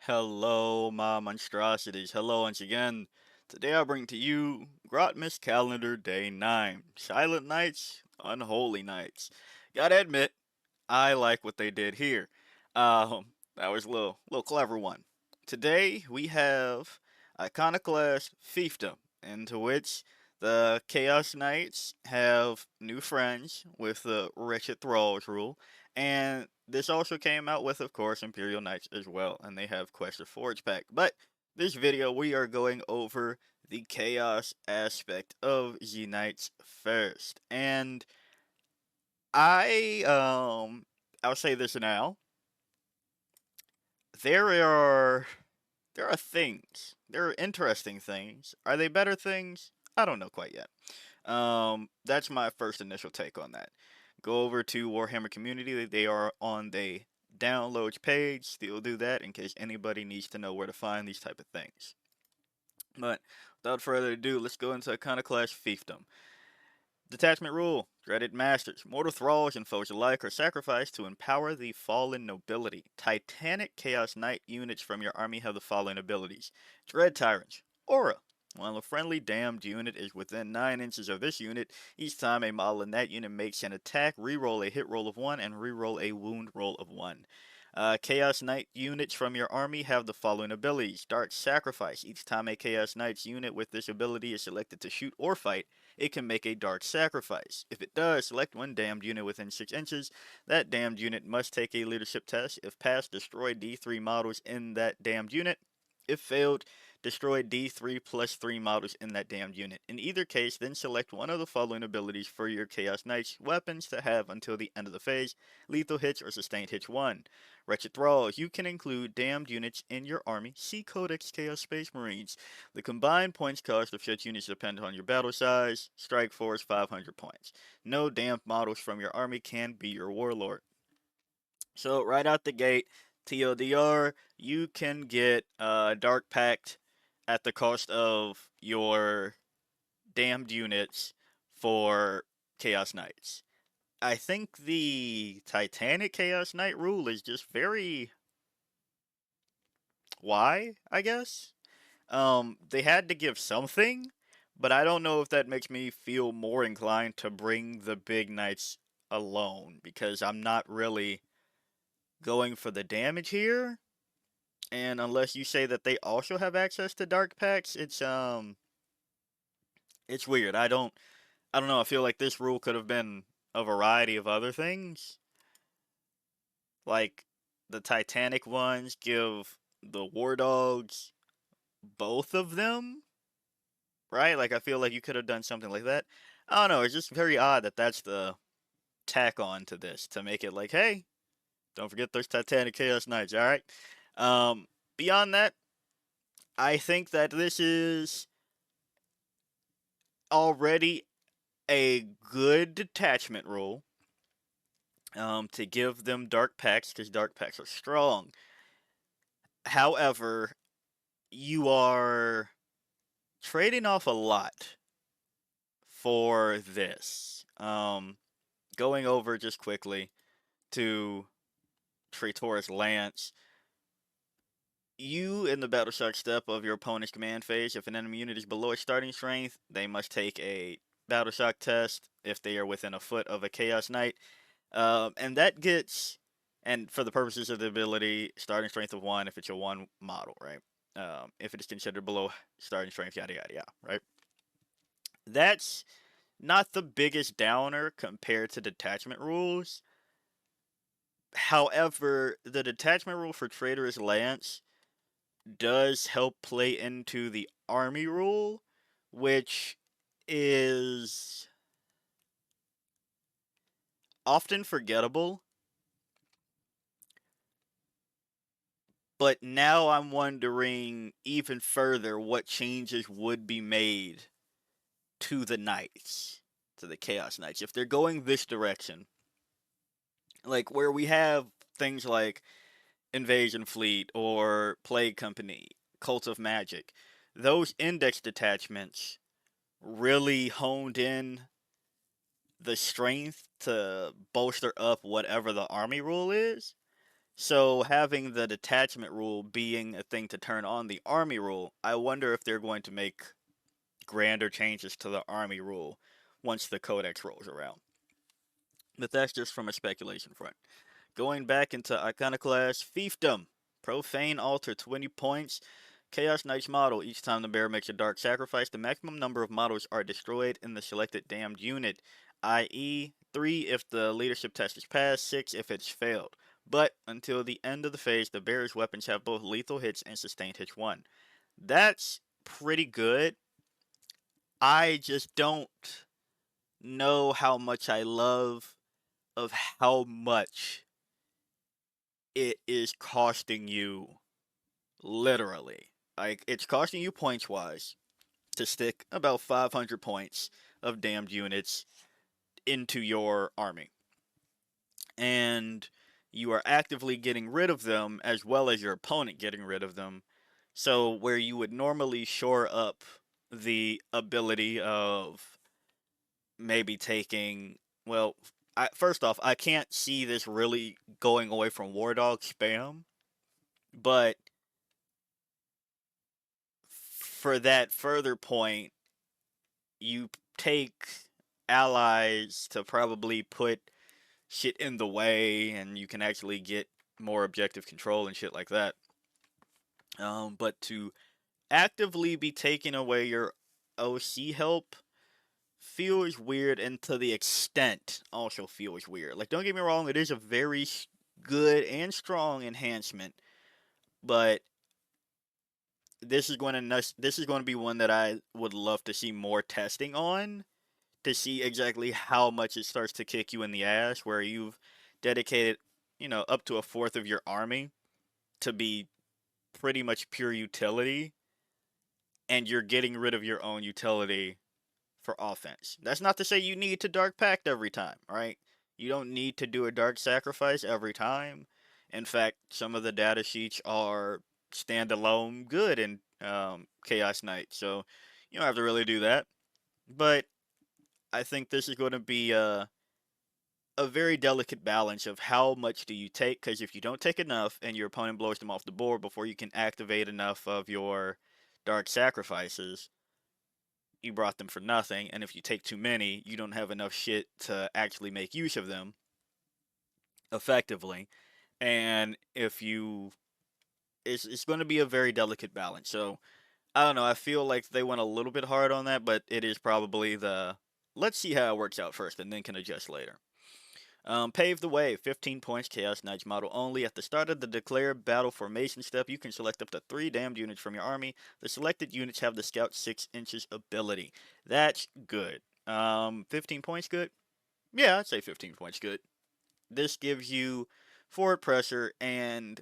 Hello, my monstrosities. Hello once again. Today I bring to you Grotmas Calendar Day 9. Silent Nights, Unholy Nights. Gotta admit, I like what they did here. That was a little clever one. Today we have Iconoclast Fiefdom, into which the Chaos Knights have new friends with the Wretched Thralls rule, and this also came out with, of course, Imperial Knights as well, and they have Quest of Forge Pack. But this video we are going over the Chaos aspect of the Knights first, and I'll say this now. There are there are things. There are interesting things. Are they better things? I don't know quite yet. That's my first initial take on that. Go over to Warhammer Community. They are on the downloads page. Still do that in case anybody needs to know where to find these type of things. But without further ado, let's go into Iconoclast Fiefdom. Detachment rule. Dreaded masters. Mortal thralls and foes alike are sacrificed to empower the fallen nobility. Titanic Chaos Knight units from your army have the following abilities. Dread Tyrants. Aura. While a friendly damned unit is within 9 inches of this unit, each time a model in that unit makes an attack, reroll a hit roll of 1 and reroll a wound roll of 1. Chaos Knight units from your army have the following abilities. Dark Sacrifice. Each time a Chaos Knight's unit with this ability is selected to shoot or fight, it can make a dark sacrifice. If it does, select one damned unit within 6 inches. That damned unit must take a leadership test. If passed, destroy D3 models in that damned unit. If failed, destroy D3 plus 3 models in that damned unit. In either case, then select one of the following abilities for your Chaos Knights weapons to have until the end of the phase. Lethal hits or sustained hits 1. Wretched Thralls. You can include damned units in your army. See Codex Chaos Space Marines. The combined points cost of such units depend on your battle size. Strike force 500 points. No damned models from your army can be your warlord. So right out the gate, TLDR, you can get Dark Pact at the cost of your damned units for Chaos Knights. I think the Titanic Chaos Knight rule is just very why, I guess. They had to give something, but I don't know if that makes me feel more inclined to bring the big knights alone because I'm not really going for the damage here. And unless you say that they also have access to dark packs, it's weird. I don't know. I feel like this rule could have been a variety of other things. Like the Titanic ones give the War Dogs both of them, right? Like I feel like you could have done something like that. I don't know. It's just very odd that that's the tack on to this to make it like, hey, don't forget those Titanic Chaos Knights. All right. Beyond that, I think that this is already a good detachment rule. To give them dark packs because dark packs are strong. However, you are trading off a lot for this. Going over just quickly to Traitor's Lance. You, in the battle shock step of your opponent's command phase, if an enemy unit is below its starting strength, they must take a battle shock test if they are within a foot of a Chaos Knight. And that gets, and for the purposes of the ability, starting strength of 1 if it's a 1 model, right? If it is considered below starting strength, yada yada yada, right? That's not the biggest downer compared to detachment rules. However, the detachment rule for Traitor's Lance does help play into the army rule, which is often forgettable. But now I'm wondering even further what changes would be made to the Knights, to the Chaos Knights, if they're going this direction. Like where we have things like Invasion Fleet or Plague Company, Cult of Magic, those index detachments really honed in the strength to bolster up whatever the army rule is. So having the detachment rule being a thing to turn on the army rule, I wonder if they're going to make grander changes to the army rule once the codex rolls around. But that's just from a speculation front. Going back into Iconoclast, Fiefdom. Profane Altar, 20 points. Chaos Knight's model. Each time the bearer makes a dark sacrifice, the maximum number of models are destroyed in the selected damned unit, i.e., 3 if the leadership test is passed, 6 if it's failed. But until the end of the phase, the bearer's weapons have both lethal hits and sustained hits 1. That's pretty good. I just don't know how much I love of how much it is costing you literally. Like, it's costing you points wise to stick about 500 points of damned units into your army. And you are actively getting rid of them as well as your opponent getting rid of them. So, where you would normally shore up the ability of maybe taking, well, first off, I can't see this really going away from War Dog spam, but for that further point, you take allies to probably put shit in the way, and you can actually get more objective control and shit like that. But to actively be taking away your OC help feels weird, and to the extent also feels weird. Like, don't get me wrong, it is a very good and strong enhancement, but this is going to be one that I would love to see more testing on to see exactly how much it starts to kick you in the ass, where you've dedicated, up to a fourth of your army to be pretty much pure utility, and you're getting rid of your own utility for offense. That's not to say you need to Dark Pact every time, right? You don't need to do a Dark Sacrifice every time. In fact, some of the data sheets are standalone good in Chaos Knight, so you don't have to really do that. But I think this is going to be a very delicate balance of how much do you take, because if you don't take enough and your opponent blows them off the board before you can activate enough of your dark sacrifices, you brought them for nothing, and if you take too many, you don't have enough shit to actually make use of them effectively. And if you it's going to be a very delicate balance. So I don't know, I feel like they went a little bit hard on that, but it is probably the let's see how it works out first and then can adjust later. Pave the way, 15 points, Chaos Knights model only. At the start of the declared battle formation step, you can select up to 3 damned units from your army. The selected units have the Scout 6 inches ability. That's good. 15 points good? Yeah, I'd say 15 points good. This gives you forward pressure, and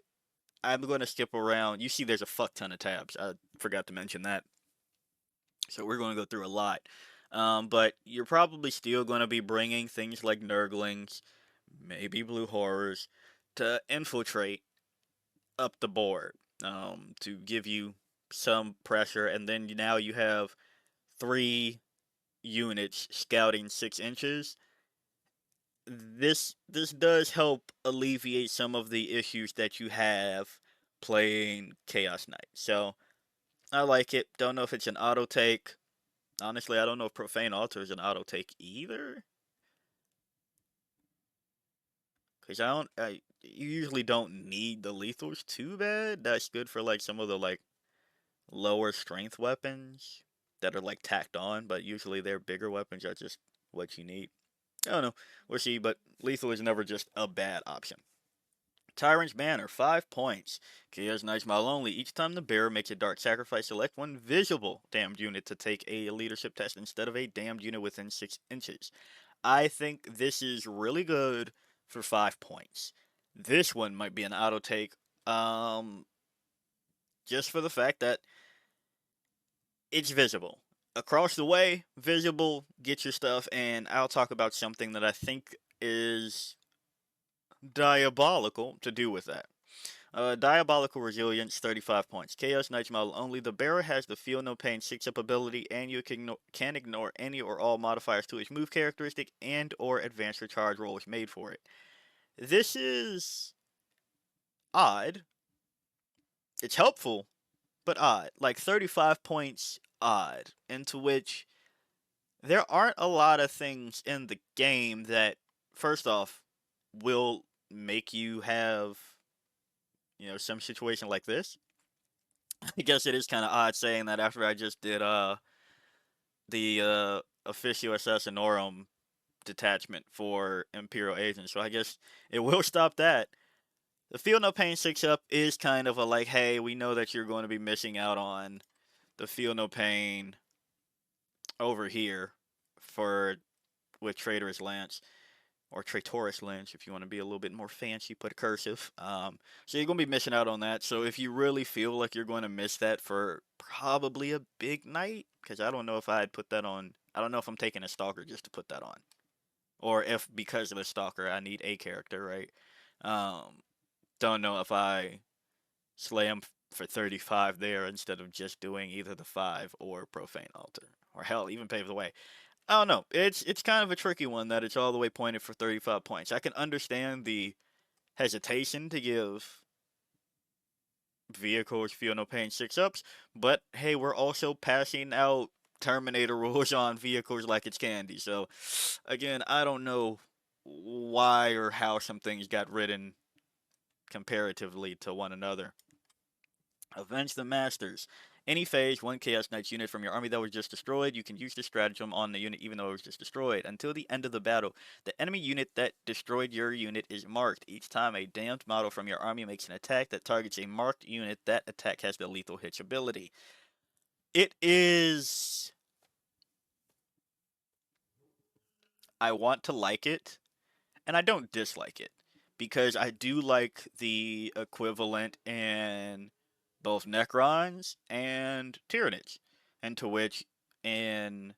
I'm going to skip around. You see there's a fuck ton of tabs. I forgot to mention that. So we're going to go through a lot. But you're probably still going to be bringing things like Nurglings, maybe Blue Horrors, to infiltrate up the board, to give you some pressure, and then now you have 3 units scouting 6 inches. This does help alleviate some of the issues that you have playing Chaos Knight. So I like it. Don't know if it's an auto take. Honestly, I don't know if Profane Altar is an auto take either. Because I usually don't need the lethals too bad. That's good for like some of the like lower strength weapons that are like tacked on, but usually their bigger weapons are just what you need. I don't know. We'll see, but lethal is never just a bad option. Tyrant's Banner, 5 points. Chaos Knight's model only. Each time the bearer makes a dark sacrifice, select one visible damned unit to take a leadership test instead of a damned unit within 6 inches. I think this is really good for 5 points. This one might be an auto take, just for the fact that it's visible. Across the way, visible, get your stuff, and I'll talk about something that I think is diabolical to do with that. Diabolical Resilience, 35 points. Chaos Knight's model only. The bearer has the Feel No Pain 6-up ability, and you can ignore any or all modifiers to its move characteristic and or advanced recharge rolls made for it. This is odd. It's helpful, but odd. Like 35 points odd, into which there aren't a lot of things in the game that, first off, will make you have, some situation like this. I guess it is kind of odd saying that after I just did the Officio Assassinorum detachment for Imperial agents. So I guess it will stop that. The Feel No Pain 6 up is kind of a like, hey, we know that you're going to be missing out on the Feel No Pain over here for with Traitorous Lance. Or Traitorous Lance, if you want to be a little bit more fancy, put a cursive. So you're going to be missing out on that. So if you really feel like you're going to miss that for probably a big night, because I don't know if I'd put that on. I don't know if I'm taking a Stalker just to put that on. Or if because of the Stalker I need a character, right? Um, don't know if I slay him for 35 there instead of just doing either the 5 or Profane Altar. Or hell, even Pave the Way. I don't know. It's kind of a tricky one that it's all the way pointed for 35 points. I can understand the hesitation to give vehicles Feel No Pain 6 ups, but hey, we're also passing out Terminator rules on vehicles like it's candy. So, again, I don't know why or how some things got written comparatively to one another. Avenge the Masters. Any phase, one Chaos Knights unit from your army that was just destroyed, you can use this stratagem on the unit even though it was just destroyed. Until the end of the battle, the enemy unit that destroyed your unit is marked. Each time a damned model from your army makes an attack that targets a marked unit, that attack has the lethal hits ability. It is... I want to like it, and I don't dislike it. Because I do like the equivalent in both Necrons and Tyranids. Into which, in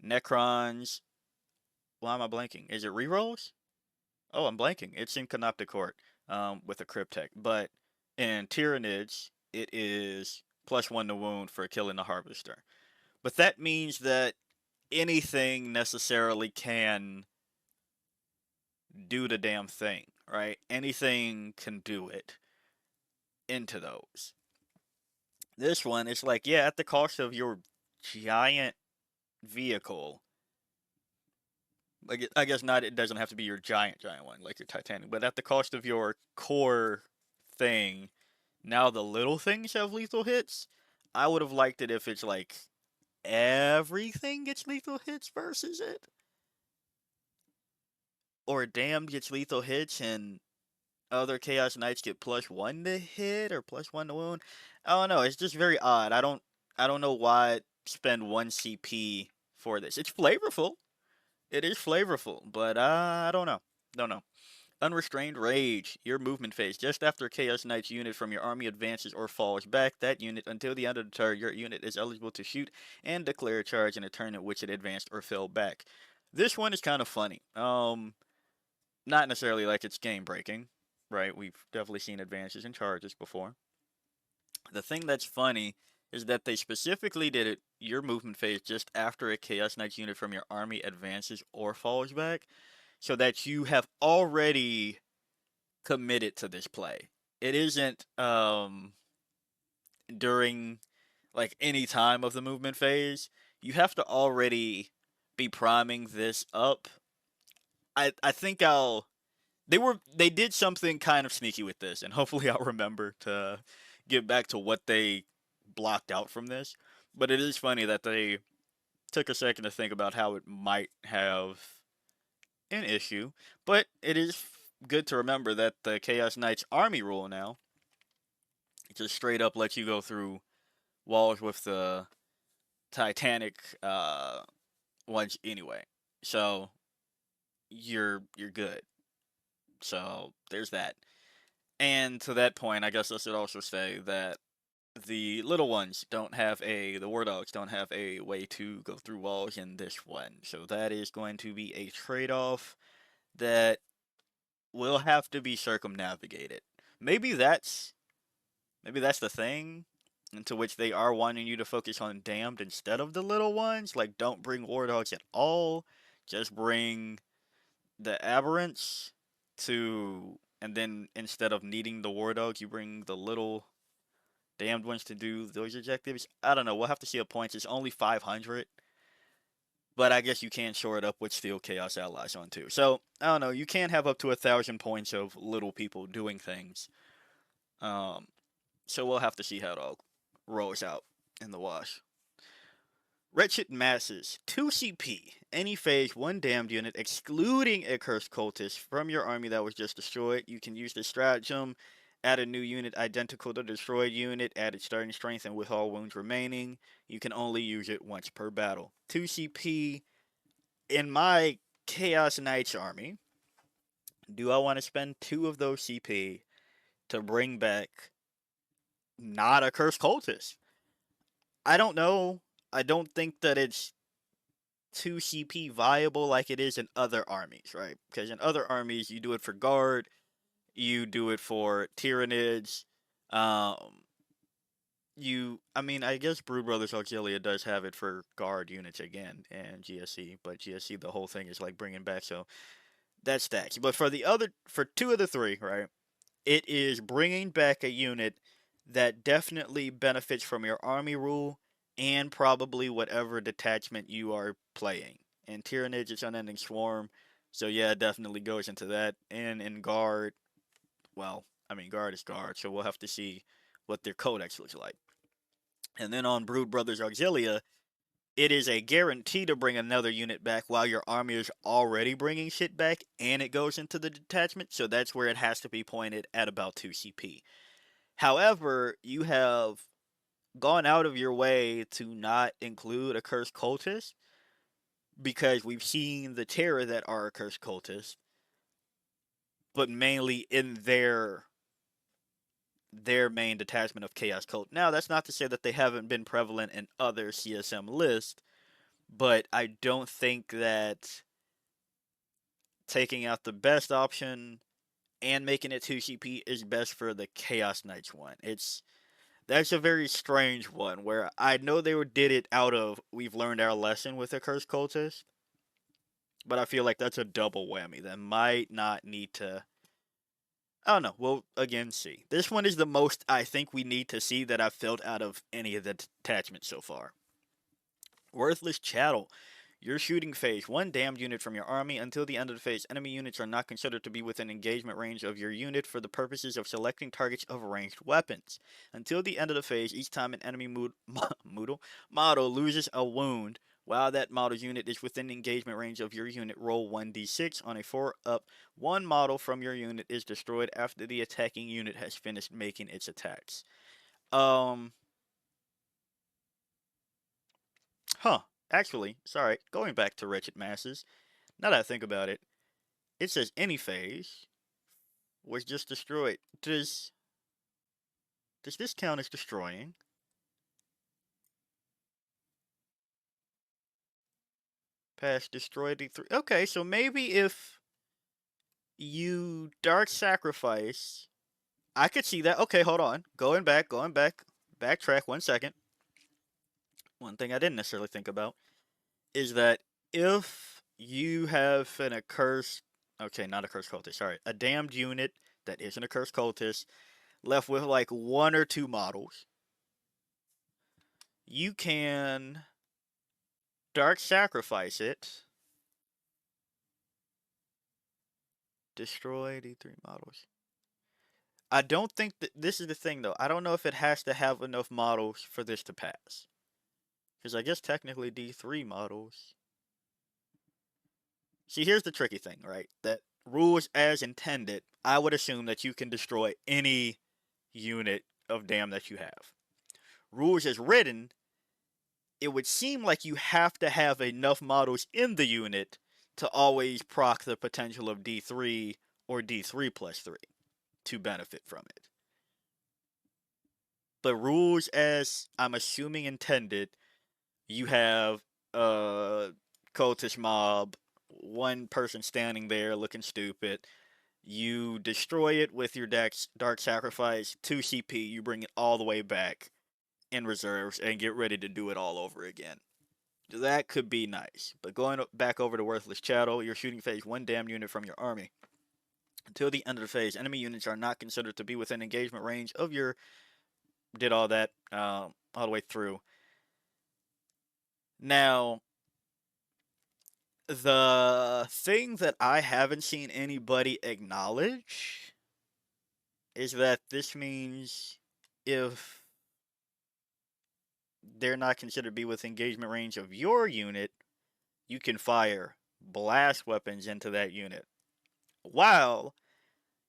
Necrons, why am I blanking? Is it rerolls? Oh, I'm blanking. It's in Canoptic Court with a Cryptek. But in Tyranids, it is +1 to wound for killing the Harvester. But that means that anything necessarily can do the damn thing, right? Anything can do it into those. This one is like, yeah, at the cost of your giant vehicle, like I guess not. It doesn't have to be your giant one like your Titanic, but at the cost of your core thing, now the little things have lethal hits. I would have liked it if it's like everything gets lethal hits versus it, or Damned gets lethal hits and other Chaos Knights get +1 to hit or +1 to wound. I don't know. It's just very odd. I don't know why spend 1 CP for this. It's flavorful. It is flavorful, but I don't know. Don't know. Unrestrained Rage. Your movement phase. Just after a Chaos Knight's unit from your army advances or falls back, that unit, until the end of the turn, your unit is eligible to shoot and declare a charge in a turn in which it advanced or fell back. This one is kind of funny. Not necessarily like it's game breaking, right? We've definitely seen advances and charges before. The thing that's funny is that they specifically did it your movement phase just after a Chaos Knights unit from your army advances or falls back, so that you have already committed to this play. It isn't during like any time of the movement phase. You have to already be priming this up. I think they did something kind of sneaky with this, and hopefully I'll remember to get back to what they blocked out from this. But it is funny that they took a second to think about how it might have an issue. But it is good to remember that the Chaos Knights army rule now just straight up lets you go through walls with the Titanic ones anyway. So you're good. So there's that. And to that point, I guess I should also say that the little ones don't have the war dogs don't have a way to go through walls in this one. So that is going to be a trade-off that will have to be circumnavigated. Maybe that's maybe that's the thing into which they are wanting you to focus on damned instead of the little ones. Like, don't bring war dogs at all. Just bring the aberrants to and then instead of needing the war dogs, you bring the little damned ones to do those objectives. I don't know. We'll have to see the points. It's only 500, but I guess you can shore it up with Steel Chaos allies on too. So I don't know. You can have up to 1,000 points of little people doing things. Um, so we'll have to see how it all rolls out in the wash. Wretched Masses, 2 CP. Any phase, 1 damned unit, excluding a cursed cultist from your army that was just destroyed. You can use the stratagem, add a new unit identical to the destroyed unit, add its starting strength and with all wounds remaining. You can only use it once per battle. 2 CP. In my Chaos Knights army, do I want to spend 2 of those CP to bring back not a cursed cultist? I don't know. I don't think that it's 2 CP viable like it is in other armies, right? Because in other armies, you do it for guard, you do it for tyrannids. Um, I mean, I guess Brood Brothers Auxilia does have it for guard units again and GSC, but GSC the whole thing is like bringing back, so that stacks. But for 2 of the 3, right? It is bringing back a unit that definitely benefits from your army rule and probably whatever detachment you are playing. And Tyranids, it's Unending Swarm, so yeah, it definitely goes into that. And in Guard, well, I mean, Guard is Guard, so we'll have to see what their codex looks like. And then on Brood Brothers Auxilia, it is a guarantee to bring another unit back while your army is already bringing shit back, and it goes into the detachment, so that's where it has to be pointed at about 2 CP. However, you have gone out of your way to not include a cursed cultist because we've seen the terror that are a cursed cultist, but mainly in their main detachment of Chaos Cult. Now, that's not to say that they haven't been prevalent in other CSM lists, but I don't think that taking out the best option and making it 2 CP is best for the Chaos Knights one. That's a very strange one where I know they did it out of we've learned our lesson with the Cursed Cultist, but I feel like that's a double whammy that might not need to. I don't know. We'll again see. This one is the most I think we need to see that I've felt out of any of the detachments so far. Worthless Chattel. Your shooting phase. 1 damned unit from your army. Until the end of the phase, enemy units are not considered to be within engagement range of your unit for the purposes of selecting targets of ranged weapons. Until the end of the phase, each time an enemy model loses a wound, while that model's unit is within engagement range of your unit, roll 1d6 on a 4-up. One model from your unit is destroyed after the attacking unit has finished making its attacks. Huh. Actually, sorry, going back to Wretched Masses, now that I think about it, it says any phase was just destroyed. Does this count as destroying? Past destroyed D3. Okay, so maybe if you Dark Sacrifice, I could see that. Okay, hold on. Going back. Backtrack 1 second. One thing I didn't necessarily think about is that if you have an accursed, okay, not a cursed cultist, sorry, a damned unit that isn't a cursed cultist, left with like 1 or 2 models, you can Dark Sacrifice it, destroy D3 models. I don't think that this is the thing though. I don't know if it has to have enough models for this to pass. Because I guess technically D3 models. See, here's the tricky thing, right? That rules as intended, I would assume that you can destroy any unit of Dam that you have. Rules as written, it would seem like you have to have enough models in the unit to always proc the potential of D3 or D3 plus 3 to benefit from it. But rules as I'm assuming intended, you have a cultist mob, one person standing there looking stupid. You destroy it with your Dark Sacrifice, 2 CP, you bring it all the way back in reserves and get ready to do it all over again. That could be nice. But going back over to Worthless Chattel, you're shooting phase 1 damn unit from your army. Until the end of the phase, enemy units are not considered to be within engagement range of your. Did all that all the way through. Now, the thing that I haven't seen anybody acknowledge is that this means if they're not considered to be within engagement range of your unit, you can fire blast weapons into that unit while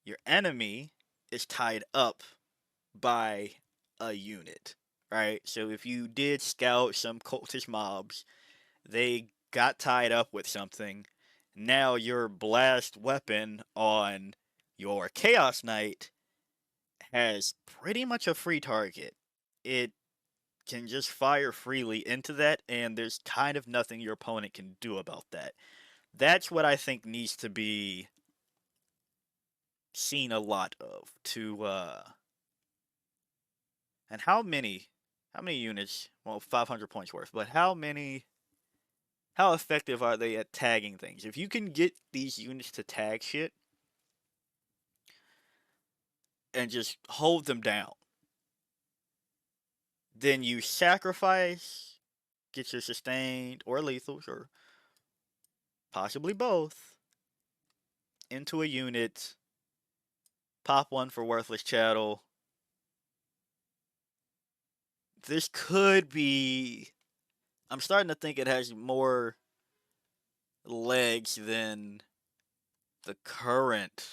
your enemy is tied up by a unit, right? So if you did scout some cultist mobs, they got tied up with something. Now your blast weapon on your Chaos Knight has pretty much a free target. It can just fire freely into that, and there's kind of nothing your opponent can do about that. That's what I think needs to be seen a lot of to and how many units, well, 500 points worth, but how effective are they at tagging things? If you can get these units to tag shit and just hold them down, then you sacrifice, get your sustained or lethals or possibly both into a unit, pop one for worthless chattel. This could be. I'm starting to think it has more legs than the current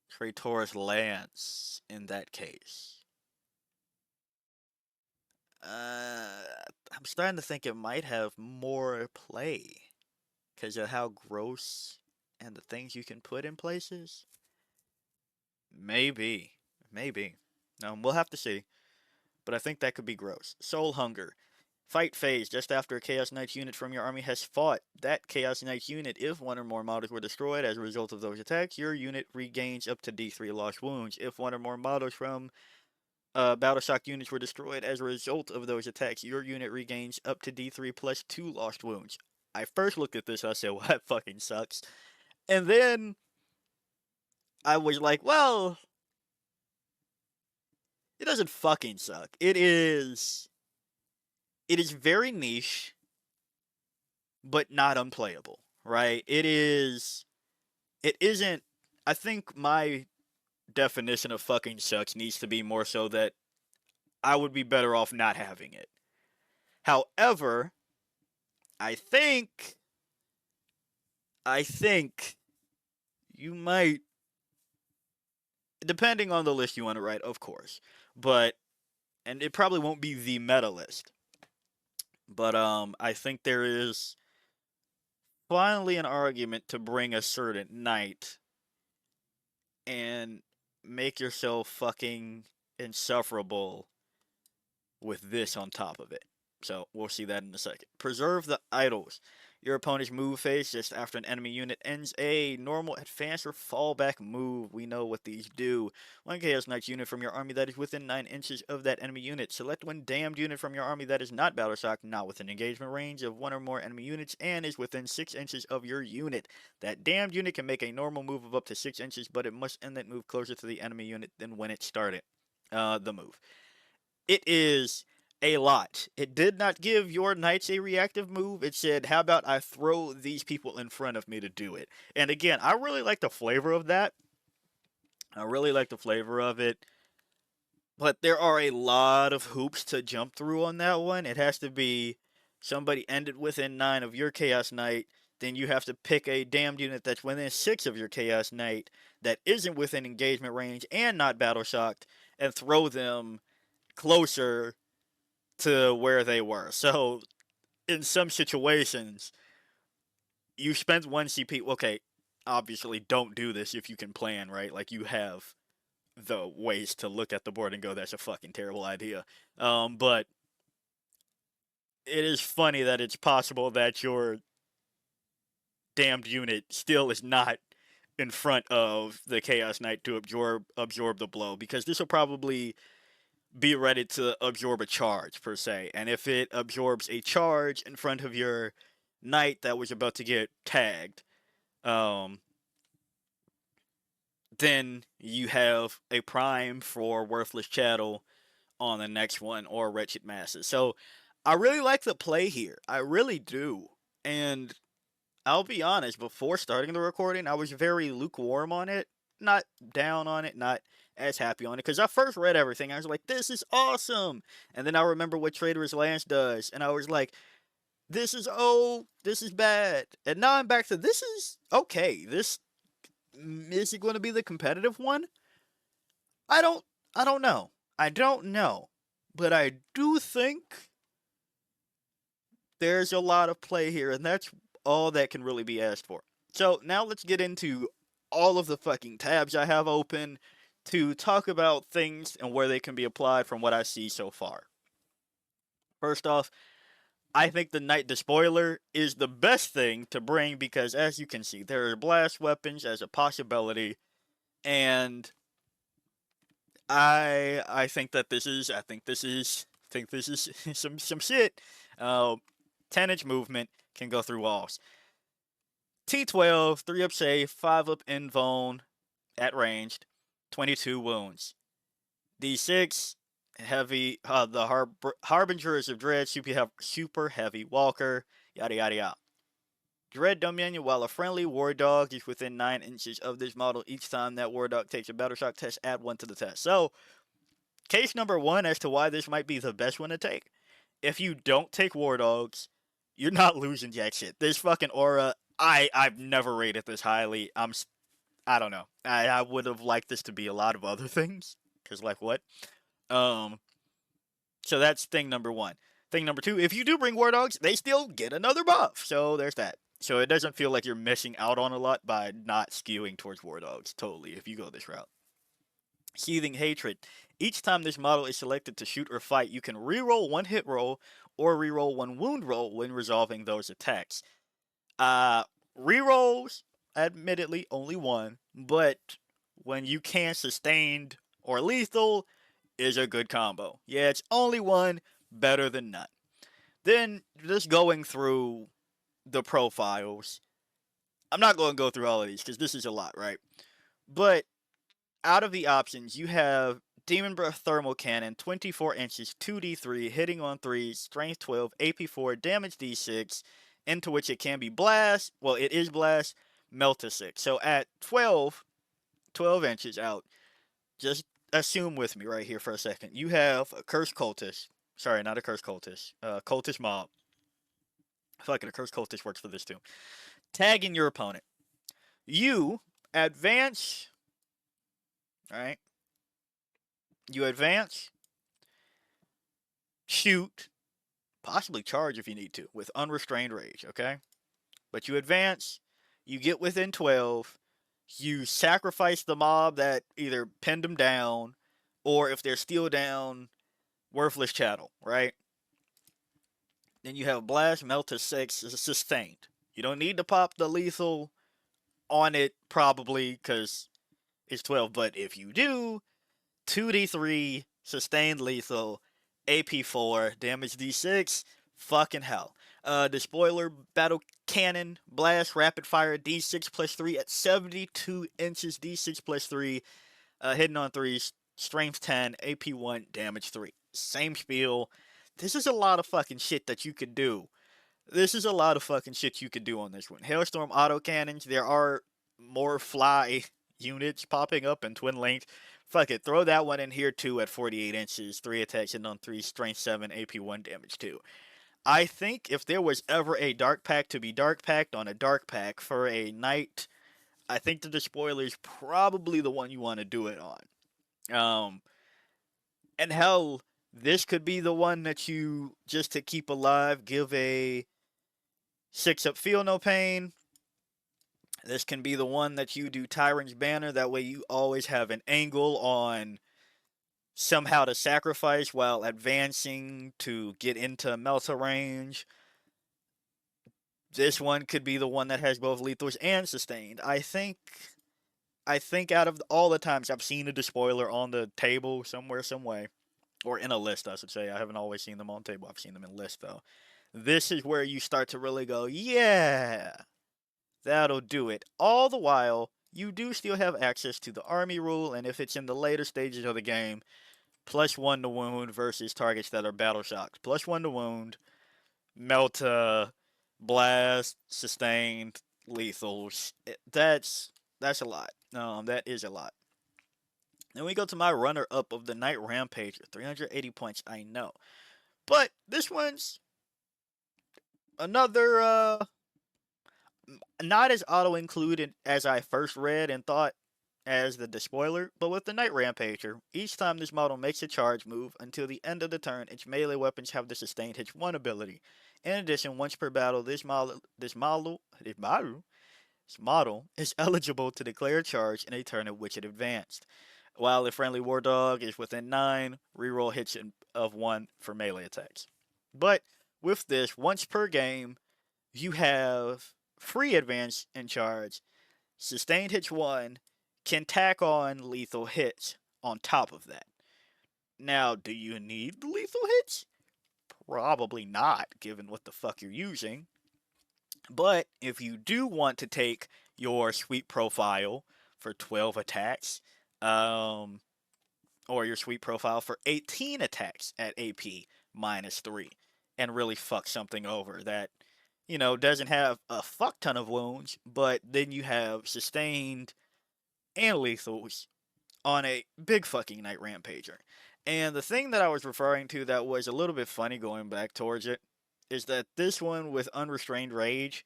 Praetorius Lance in that case. I'm starting to think it might have more play because of how gross and the things you can put in places. Maybe, maybe. We'll have to see. But I think that could be gross. Soul Hunger. Fight phase. Just after a Chaos Knight unit from your army has fought that Chaos Knight unit, if one or more models were destroyed as a result of those attacks, your unit regains up to D3 lost wounds. If one or more models from battle shock units were destroyed as a result of those attacks, your unit regains up to D3 plus 2 lost wounds. I first looked at this, I said, well, that fucking sucks. And then I was like, well, it doesn't fucking suck. It is very niche, but not unplayable, right? It isn't. I think my definition of fucking sucks needs to be more so that I would be better off not having it. However, I think, I think you might, depending on the list you want to write, of course, but, and it probably won't be the meta list, but I think there is finally an argument to bring a certain knight and make yourself fucking insufferable with this on top of it. So we'll see that in a second. Preserve the idols. Your opponent's move phase just after an enemy unit ends a normal advance or fallback move. We know what these do. One Chaos Knight unit from your army that is within 9 inches of that enemy unit. Select one damned unit from your army that is not battle shock, not within engagement range of one or more enemy units, and is within 6 inches of your unit. That damned unit can make a normal move of up to 6 inches, but it must end that move closer to the enemy unit than when it started the move. It is a lot. It did not give your knights a reactive move. It said, how about I throw these people in front of me to do it? And again, I really like the flavor of that. I really like the flavor of it. But there are a lot of hoops to jump through on that one. It has to be somebody ended within 9 of your Chaos Knight. Then you have to pick a damned unit that's within 6 of your Chaos Knight that isn't within engagement range and not battle shocked and throw them closer to where they were. So in some situations, you spend 1 CP. Okay, obviously don't do this if you can plan, right? Like you have the ways to look at the board and go, that's a fucking terrible idea. But it is funny that it's possible that your damned unit still is not in front of the Chaos Knight to absorb the blow, because this will probably be ready to absorb a charge per se. And if it absorbs a charge in front of your knight that was about to get tagged, um, then you have a prime for Worthless Chattel on the next one, or Wretched Masses. So I really like the play here. I really do. And I'll be honest, before starting the recording, I was very lukewarm on it. Not down on it, not as happy on it. Because I first read everything, I was like, this is awesome. And then I remember what Traitor's Lance does, and I was like, this is bad. And now I'm back to, this is okay. This, is it going to be the competitive one? I don't, I don't know. I don't know. But I do think there's a lot of play here, and that's all that can really be asked for. So now let's get into all of the fucking tabs I have open to talk about things and where they can be applied from what I see so far. First off, I think the Knight Despoiler is the best thing to bring because, as you can see, there are blast weapons as a possibility, and I think that this is some shit. 10-inch movement can go through walls. T12, 3 up save, 5 up invuln at ranged, 22 wounds. D6, heavy, the Harbingers of Dread, super heavy walker, yada yada yada. Dread Dominion, while a friendly war dog is within 9 inches of this model, each time that war dog takes a battle shock test, add 1 to the test. So, case number 1 as to why this might be the best one to take. If you don't take war dogs, you're not losing jack shit. This fucking aura, I've never rated this highly. I don't know. I would have liked this to be a lot of other things. Cause like what? Um. So that's thing number 1. Thing number 2, if you do bring war dogs, they still get another buff. So there's that. So it doesn't feel like you're missing out on a lot by not skewing towards war dogs. Totally, if you go this route. Seething Hatred. Each time this model is selected to shoot or fight, you can reroll 1 hit roll or reroll 1 wound roll when resolving those attacks. Rerolls, admittedly, only 1, but when you can sustained or lethal, is a good combo. Yeah, it's only 1, better than none. Then, just going through the profiles, I'm not going to go through all of these because this is a lot, right? But out of the options, you have Demon Breath Thermal Cannon, 24 inches, 2d3, hitting on 3, strength 12, AP 4, damage d6, into which it can be blast. Well, it is blast, melt to 6. So at 12 inches out, just assume with me right here for a second. You have a Cursed Cultist. Sorry, not a Cursed Cultist. Cultist Mob. Fuck it, a Cursed Cultist works for this too. Tagging your opponent. You advance. Alright. You advance. Shoot. Possibly charge if you need to. With unrestrained rage, okay? But you advance. You get within 12. You sacrifice the mob that either pinned them down, or if they're still down, Worthless Chattel, right? Then you have Blast, Melt to 6, sustained. You don't need to pop the lethal on it, probably, because it's 12. But if you do, 2d3, sustained lethal, AP4, damage d6, fucking hell. Despoiler, Battle Cannon, Blast, Rapid Fire, d6 plus 3 at 72 inches, d6 plus 3, hitting on 3, strength 10, AP1, damage 3. Same spiel. This is a lot of fucking shit that you could do. This is a lot of fucking shit you could do on this one. Hailstorm autocannons, there are more fly units popping up in twin length. Fuck it, throw that one in here too at 48 inches, 3 attacks and on 3, strength 7, AP1, damage 2. I think if there was ever a dark pack to be dark packed on a dark pack for a knight, I think the Despoiler is probably the one you want to do it on. And hell, this could be the one that you, just to keep alive, give a 6 up Feel No Pain. This can be the one that you do Tyrant's Banner, that way you always have an angle on somehow to sacrifice while advancing to get into Melta range. This one could be the one that has both lethals and sustained. I think out of all the times I've seen a Despoiler on the table somewhere, some way, or in a list, I should say. I haven't always seen them on table. I've seen them in list, though. This is where you start to really go, yeah, that'll do it. All the while, you do still have access to the army rule, and if it's in the later stages of the game, +1 to wound versus targets that are battle shocked. +1 to wound, Melta, blast, sustained, lethals. That's a lot. That is a lot. Then we go to my runner up of the Night Rampager, 380 points. I know, but this one's another not as auto included as I first read and thought as the despoiler, but with the Night Rampager, each time this model makes a charge move until the end of the turn, its melee weapons have the sustained hits 1 ability. In addition, once per battle, this model is eligible to declare a charge in a turn in which it advanced. While a friendly war dog is within 9, reroll hits of 1 for melee attacks. But with this, once per game, you have free advance and charge, sustained hits 1, can tack on lethal hits on top of that. Now, do you need the lethal hits? Probably not, given what the fuck you're using. But if you do want to take your sweep profile for 12 attacks, or your sweep profile for 18 attacks at AP -3, and really fuck something over that, doesn't have a fuck ton of wounds, but then you have sustained and lethals on a big fucking Night Rampager. And the thing that I was referring to that was a little bit funny going back towards it is that this one with Unrestrained Rage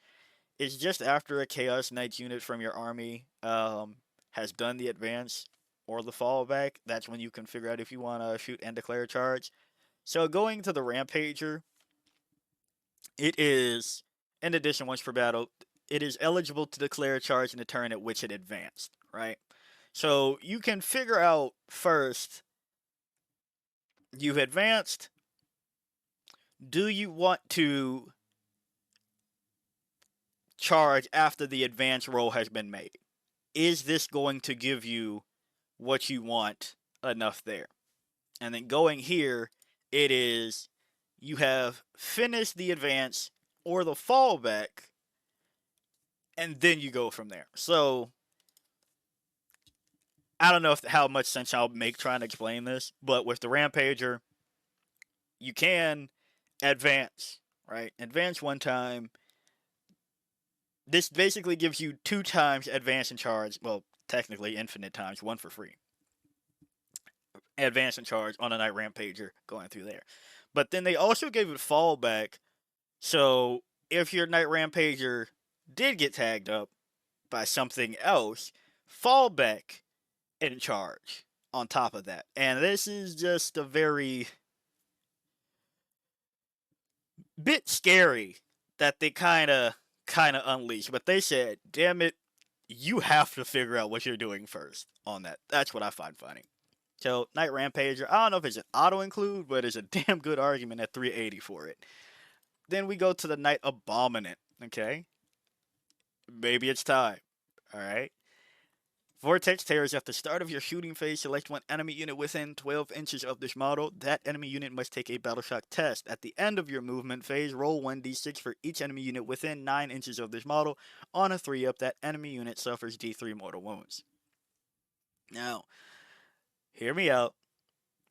is just after a Chaos Knights unit from your army has done the advance or the fallback. That's when you can figure out if you want to shoot and declare a charge. So going to the Rampager, it is, in addition, once per battle, it is eligible to declare a charge in the turn at which it advanced, right? So you can figure out first, you've advanced, do you want to charge after the advance roll has been made? Is this going to give you what you want enough there? And then going here, it is you have finished the advance or the fallback, and then you go from there. So I don't know how much sense I'll make trying to explain this, but with the Rampager, you can advance, right? Advance 1 time. This basically gives you 2 times advance and charge. Well, technically infinite times, 1 for free. Advance and charge on a Night Rampager going through there. But then they also gave it fallback. So if your Night Rampager did get tagged up by something else, fallback and charge on top of that. And this is just a very bit scary that they kind of unleashed. But they said, damn it, you have to figure out what you're doing first on that. That's what I find funny. So, Night Rampager, I don't know if it's an auto-include, but it's a damn good argument at 380 for it. Then we go to the Night Abominant, okay? Maybe it's time, alright? Vortex Tears, at the start of your shooting phase, select one enemy unit within 12 inches of this model. That enemy unit must take a Battle Shock test. At the end of your movement phase, roll 1d6 for each enemy unit within 9 inches of this model. On a 3-up, that enemy unit suffers d3 mortal wounds. Now, hear me out.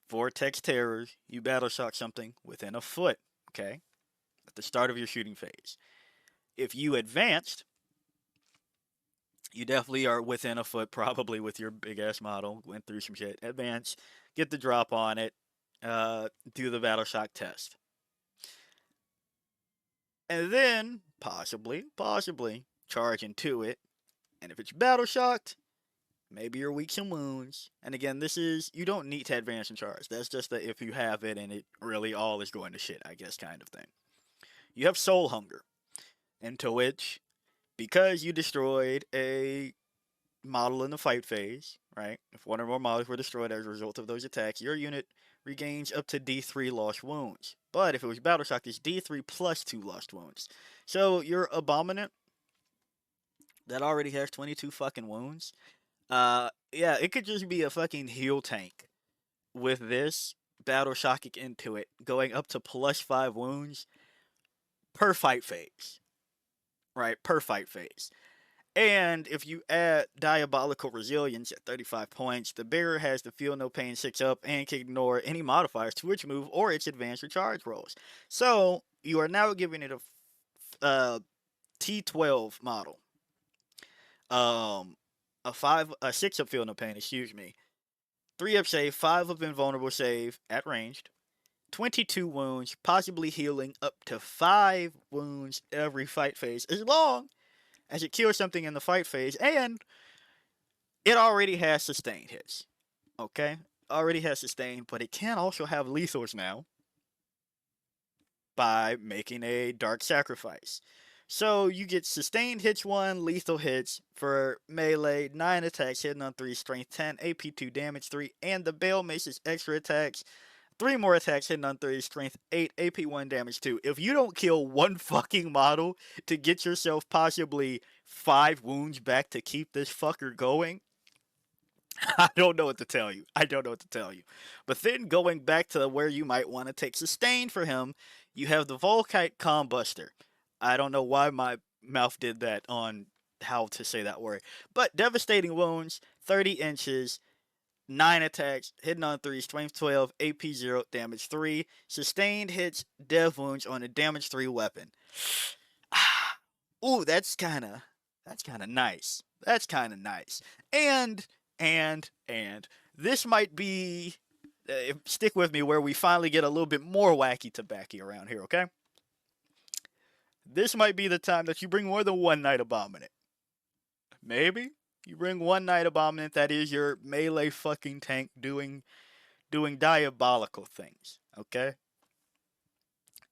Vortex Terrors, you Battle Shock something within a foot, okay? At the start of your shooting phase. If you advanced, you definitely are within a foot, probably with your big ass model. Went through some shit. Advance, get the drop on it, do the Battle Shock test. And then, possibly, charge into it. And if it's Battle Shocked, maybe you're weak some wounds. And again, this is, you don't need to advance and charge. That's just that if you have it and it really all is going to shit, I guess, kind of thing. You have Soul Hunger, into which, because you destroyed a model in the fight phase, right? If one or more models were destroyed as a result of those attacks, your unit regains up to D3 lost wounds. But if it was Battle Shock, it's D3 plus 2 lost wounds. So your Abominant, that already has 22 fucking wounds, yeah, it could just be a fucking heal tank with this Battle Shocking into it, going up to plus 5 wounds per fight phase. Right, per fight phase. And if you add Diabolical Resilience at 35 points, the bearer has the Feel No Pain 6 up and can ignore any modifiers to its move or its advanced recharge rolls. So you are now giving it a T12 model. A 6 up Feel No Pain, excuse me. 3 up save, 5 up invulnerable save at ranged. 22 wounds, possibly healing up to 5 wounds every fight phase, as long as it kills something in the fight phase, and it already has sustained hits. Okay? Already has sustained, but it can also have lethals now by making a dark sacrifice. So you get sustained hits 1, lethal hits for melee, 9 attacks hitting on 3, strength 10, AP 2, damage 3, and the Bale Mace's extra attacks 3 more attacks hitting on 3, strength 8, AP 1, damage 2. If you don't kill one fucking model to get yourself possibly 5 wounds back to keep this fucker going, I don't know what to tell you. I don't know what to tell you. But then going back to where you might want to take sustain for him, you have the Volkite Combuster. I don't know why my mouth did that on how to say that word. But devastating wounds, 30 inches, 9 attacks, hitting on 3, strength 12, AP 0, damage 3. Sustained hits, dev wounds on a damage 3 weapon. Ooh, that's kinda nice. That's kinda nice. And this might be stick with me where we finally get a little bit more wacky tobacco around here, okay? This might be the time that you bring more than one Night Abominant. Maybe you bring one Night Abominant that is your melee fucking tank doing diabolical things, okay?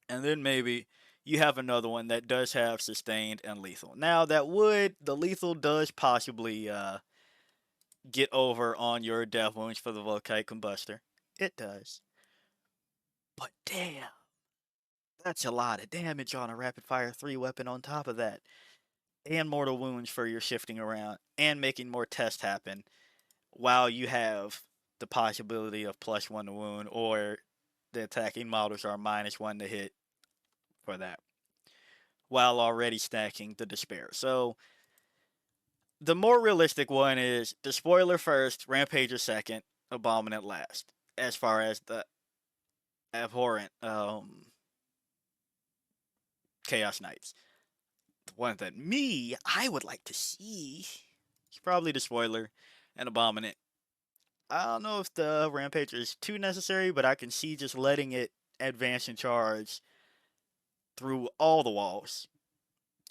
And then maybe you have another one that does have sustained and lethal. Now the lethal does possibly get over on your death wounds for the Volkite Combustor. It does. But damn, that's a lot of damage on a rapid fire 3 weapon on top of that. And mortal wounds for your shifting around and making more tests happen while you have the possibility of +1 to wound or the attacking models are -1 to hit for that while already stacking the despair. So the more realistic one is the spoiler first, Rampager second, Abominant last, as far as the abhorrent Chaos Knights. The one that I would like to see is probably the spoiler and Abominant. I don't know if the Rampager is too necessary, but I can see just letting it advance and charge through all the walls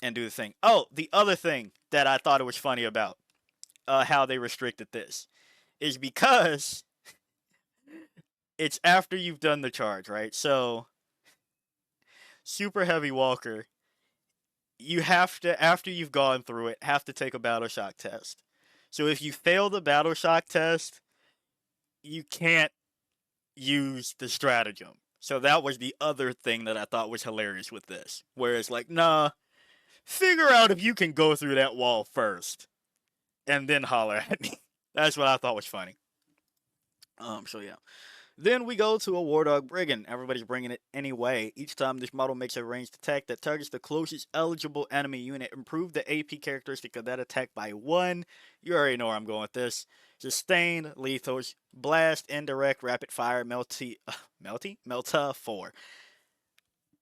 and do the thing. Oh, the other thing that I thought it was funny about how they restricted this is because it's after you've done the charge, right? So, Super Heavy Walker, you have to, after you've gone through it, have to take a Battle Shock test. So if you fail the Battle Shock test, you can't use the stratagem. So that was the other thing that I thought was hilarious with this. Whereas, like, nah, figure out if you can go through that wall first, and then holler at me. That's what I thought was funny. So yeah. Then we go to a War Dog Brigand. Everybody's bringing it anyway. Each time this model makes a ranged attack that targets the closest eligible enemy unit, improve the AP characteristic of that attack by 1. You already know where I'm going with this. Sustain, lethals, blast, indirect, rapid fire, melta 4.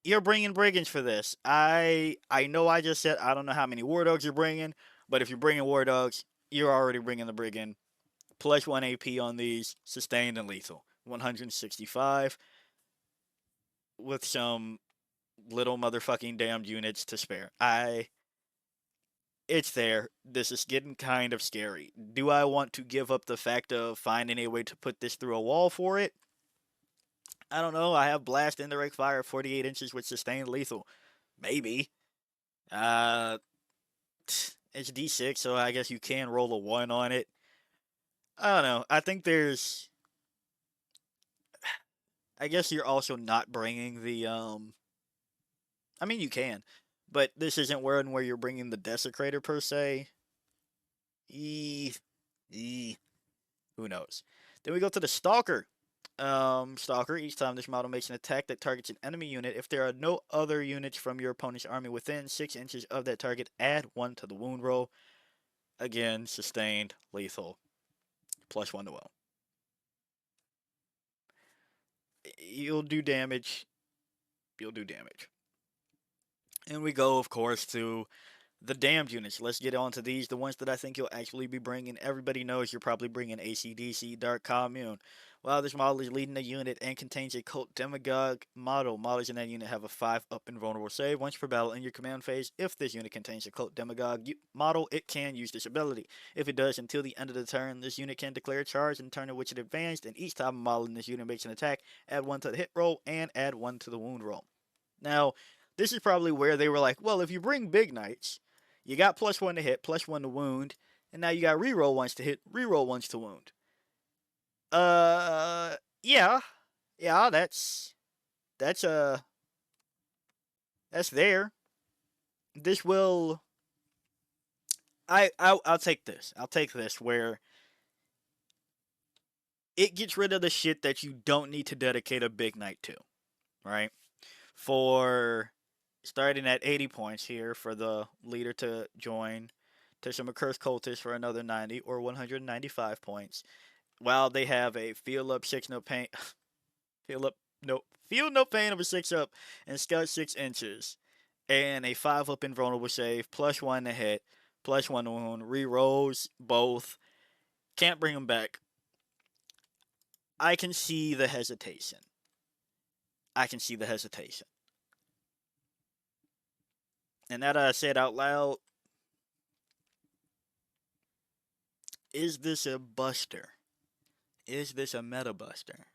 You're bringing brigands for this. I know I just said I don't know how many War Dogs you're bringing, but if you're bringing War Dogs, you're already bringing the brigand. +1 AP on these, sustained and lethal. 165 with some little motherfucking damned units to spare. It's there. This is getting kind of scary. Do I want to give up the fact of finding a way to put this through a wall for it? I don't know. I have blast, indirect fire, 48 inches with sustained lethal. Maybe. Uh, it's D6, so I guess you can roll a 1 on it. I don't know. I guess you're also not bringing the I mean you can, but this isn't one where you're bringing the desecrator per se. E, e, who knows? Then we go to the stalker. Stalker. Each time this model makes an attack that targets an enemy unit, if there are no other units from your opponent's army within 6 inches of that target, add 1 to the wound roll. Again, sustained, lethal, +1 to will. You'll do damage. You'll do damage. And we go, of course, to the damned units. Let's get on to these. The ones that I think you'll actually be bringing. Everybody knows you're probably bringing ACDC Dark Commune. While this model is leading a unit and contains a cult demagogue model, models in that unit have a 5 up invulnerable save. Once per battle in your command phase, if this unit contains a cult demagogue model, it can use this ability. If it does, until the end of the turn, this unit can declare a charge in the turn in which it advanced, and each time a model in this unit makes an attack, add 1 to the hit roll and add 1 to the wound roll. Now, this is probably where they were like, well, if you bring Big Knights, you got +1 to hit, +1 to wound, and now you got reroll ones to hit, reroll ones to wound. Yeah, yeah, that's that's there. This will, I'll take this. I'll take this where it gets rid of the shit that you don't need to dedicate a Big Knight to, right? For starting at 80 points here for the leader to join to some accursed cultists for another 90 or 195 points. While they have a feel up 6 no pain, feel up no feel no pain of a 6 up and scout 6 inches, and a 5 up invulnerable save, +1 to hit, +1 to wound, re-rolls both. Can't bring them back. I can see the hesitation. I can see the hesitation. And that I said out loud, is this a buster? Is this a meta buster?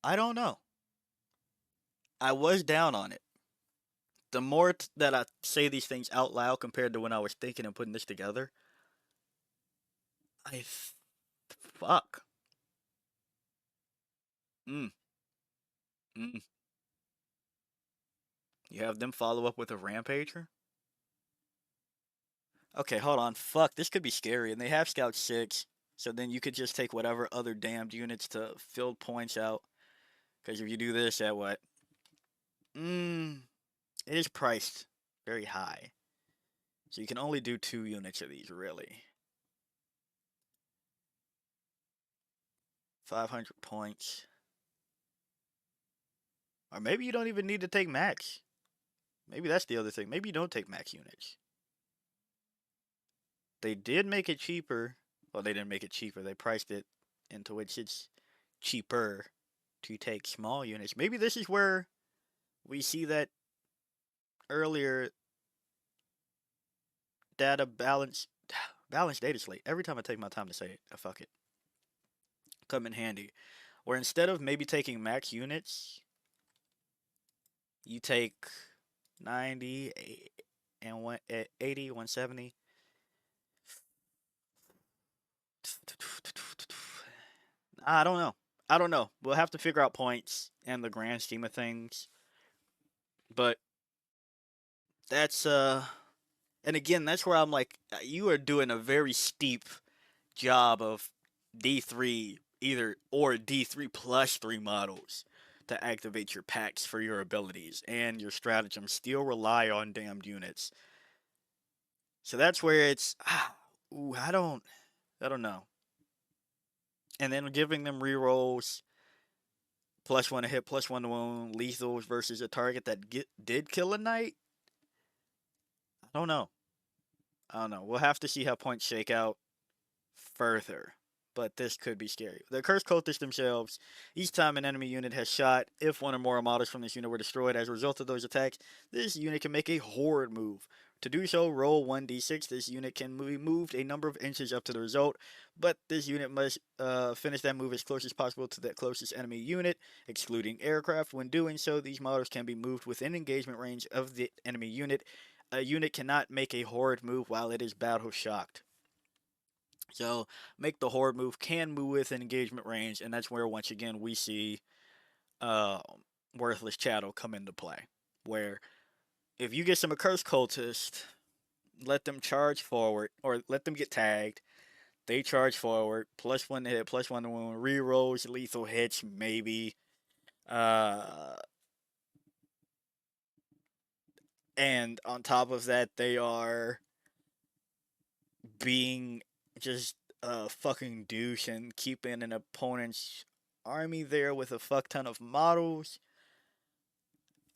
I don't know. I was down on it. The more that I say these things out loud compared to when I was thinking and putting this together, I fuck. Mm, mm. You have them follow up with a rampager? Okay, hold on. Fuck, this could be scary. And they have Scout 6, so then you could just take whatever other damned units to fill points out. Because if you do this at what? It is priced very high. So you can only do 2 units of these, really. 500 points. Or maybe you don't even need to take max. Maybe that's the other thing. Maybe you don't take max units. They did make it cheaper. Well, they didn't make it cheaper. They priced it into which it's cheaper to take small units. Maybe this is where we see that earlier data balance data slate. Every time I take my time to say it, I fuck it. Come in handy. Where instead of maybe taking max units, you take 90 and 80, 170. I don't know. I don't know. We'll have to figure out points and the grand scheme of things. But that's and again, that's where I'm like, you are doing a very steep job of D3 either or D3 plus 3 models to activate your packs for your abilities, and your stratagems still rely on damned units. So that's where it's ooh, I don't know. And then giving them rerolls, +1 to hit, +1 to wound, lethals versus a target that did kill a knight. I don't know. I don't know. We'll have to see how points shake out further. But this could be scary. The cursed cultists themselves, each time an enemy unit has shot, if one or more models from this unit were destroyed as a result of those attacks, this unit can make a horde move. To do so, roll 1d6. This unit can be moved a number of inches up to the result, but this unit must finish that move as close as possible to the closest enemy unit, excluding aircraft. When doing so, these models can be moved within engagement range of the enemy unit. A unit cannot make a horde move while it is battle shocked. So make the horde move, can move within engagement range, and that's where once again we see uh, worthless chattel come into play. Where if you get some accursed cultist, let them charge forward or let them get tagged. They charge forward, +1 to hit, +1 to wound, rerolls, lethal hits, maybe. Uh, And on top of that, they are being just a fucking douche and keeping an opponent's army there with a fuck ton of models.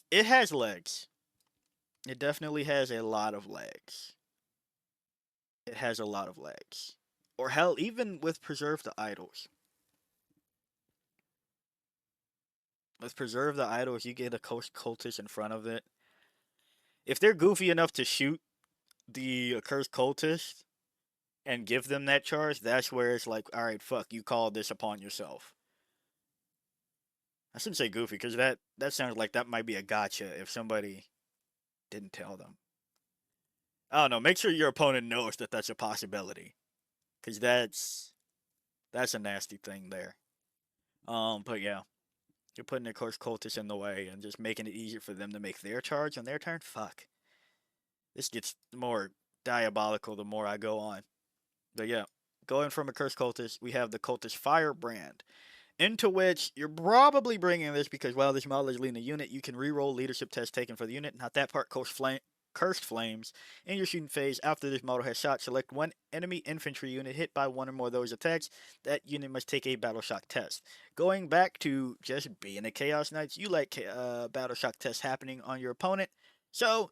It has legs. It definitely has a lot of legs. It has a lot of legs. Or hell, even with Preserve the Idols. With Preserve the Idols, you get a cultist in front of it. If they're goofy enough to shoot the accursed cultist and give them that charge, that's where it's like, alright, fuck, you called this upon yourself. I shouldn't say goofy, because that sounds like that might be a gotcha if somebody didn't tell them. I don't know, make sure your opponent knows that that's a possibility. Because that's a nasty thing there. But yeah. You're putting the course cultists in the way and just making it easier for them to make their charge on their turn. Fuck. This gets more diabolical the more I go on. But yeah, going from a cursed cultist, we have the cultist firebrand, into which you're probably bringing this because while this model is leading a unit, you can reroll leadership tests taken for the unit. Not that part. Cursed flames. In your shooting phase, after this model has shot, select one enemy infantry unit hit by one or more of those attacks. That unit must take a battle shock test. Going back to just being a Chaos Knights, you like battle shock tests happening on your opponent. So,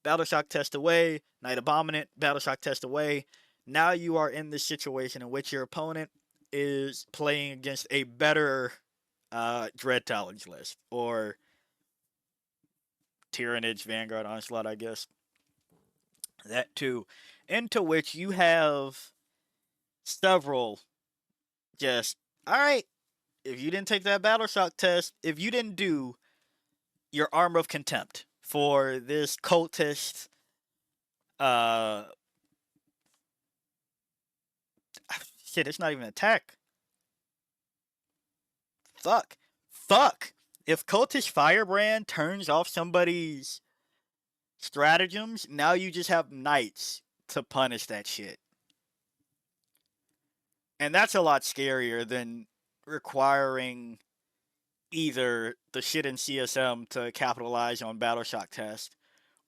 battle shock test away, Knight Abominant, battle shock test away. Now you are in this situation in which your opponent is playing against a better Dread Talons list, or Tyrannage, Vanguard, Onslaught, I guess. That too. Into which you have several just, alright, if you didn't take that battle shock test, if you didn't do your Armor of Contempt for this cultist, shit, it's not even an attack. Fuck. Fuck. If cultist firebrand turns off somebody's stratagems, now you just have knights to punish that shit. And that's a lot scarier than requiring either the shit in CSM to capitalize on Battle Shock Test